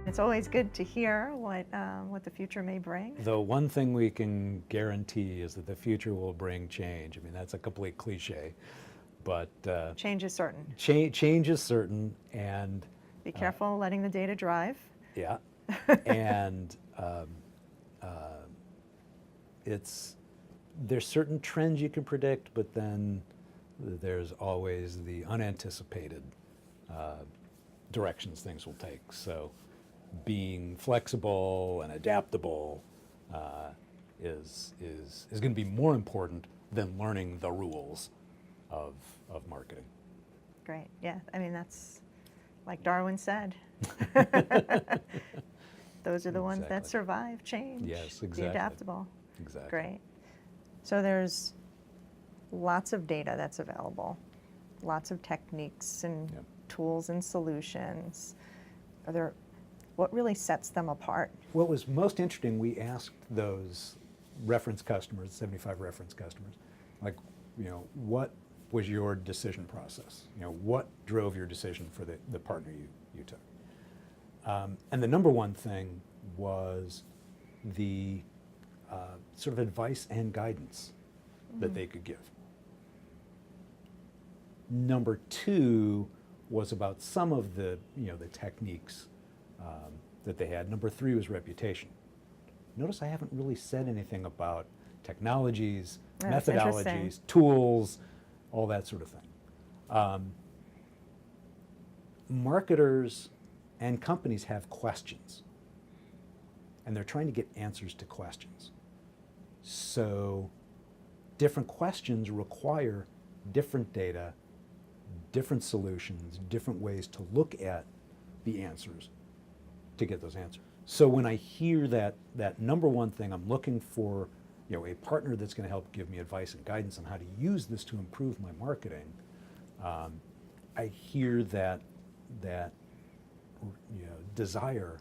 It's always good to hear what the future may bring. The one thing we can guarantee is that the future will bring change. I mean, that's a complete cliche, but Change is certain. change is certain, and Be careful letting the data drive. yeah, and there's certain trends you can predict, but then there's always the unanticipated directions things will take. So being flexible and adaptable is going to be more important than learning the rules of marketing. Great, yeah, I mean, that's like Darwin said. Those are the ones that Exactly. survive change. Yes, Be exactly. adaptable. Exactly. Great. So there's lots of data that's available, lots of techniques and Yep. tools and solutions. What really sets them apart? What was most interesting, we asked those reference customers, 75 reference customers, like, what was your decision process? What drove your decision for the partner you took? And the number one thing was the sort of advice and guidance that they could give. Number two was about some of the techniques that they had. Number three was reputation. Notice I haven't really said anything about technologies, That's methodologies, interesting. tools, all that sort of thing. Marketers and companies have questions, and they're trying to get answers to questions. So different questions require different data, different solutions, different ways to look at the answers to get those answers. So when I hear that number one thing, I'm looking for a partner that's going to help give me advice and guidance on how to use this to improve my marketing. I hear that desire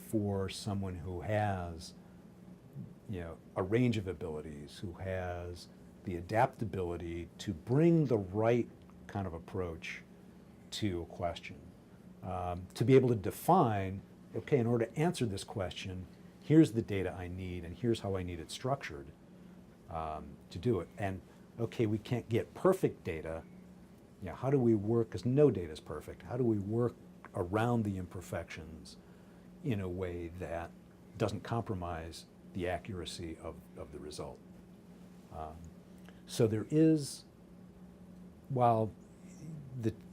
for someone who has a range of abilities, who has the adaptability to bring the right kind of approach to a question, to be able to define, okay, in order to answer this question, here's the data I need and here's how I need it structured to do it. And okay, we can't get perfect data. How do we work, because no data is perfect, how do we work around the imperfections in a way that doesn't compromise the accuracy of the result? So there is, while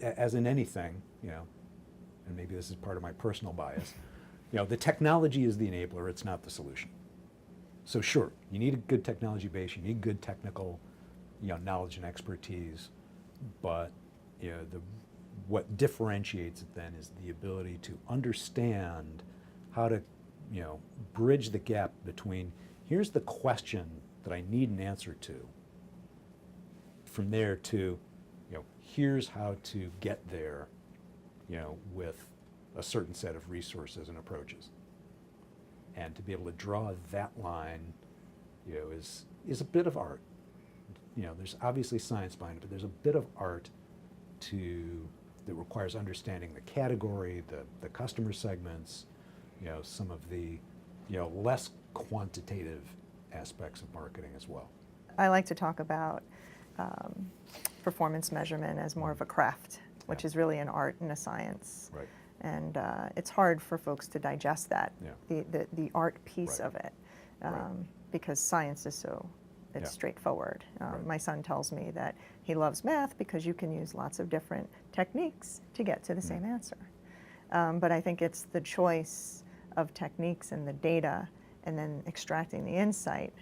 as in anything, and maybe this is part of my personal bias, the technology is the enabler, it's not the solution. So sure, you need a good technology base, you need good technical knowledge and expertise, but what differentiates it then is the ability to understand how to bridge the gap between here's the question that I need an answer to, from there to here's how to get there with a certain set of resources and approaches. And to be able to draw that line is a bit of art. There's obviously science behind it, but there's a bit of art that requires understanding the category, the customer segments, some of the less quantitative aspects of marketing as well. I like to talk about performance measurement as more of a craft, which is really an art and a science. Right. And it's hard for folks to digest that, the art piece Right. of it, Right. because science is it's straightforward. Right. My son tells me that he loves math because you can use lots of different techniques to get to the same answer. But I think it's the choice of techniques and the data and then extracting the insight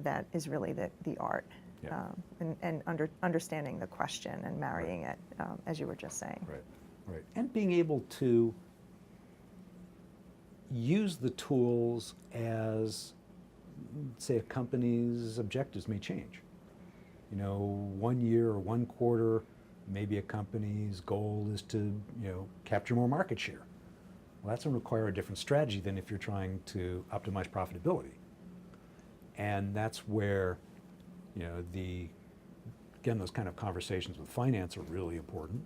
that is really the art. And understanding the question and marrying it, as you were just saying. Right, right. And being able to use the tools as, say, a company's objectives may change. 1 year or 1 quarter, maybe a company's goal is to, capture more market share. Well, that's going to require a different strategy than if you're trying to optimize profitability. And that's where, again, those kind of conversations with finance are really important.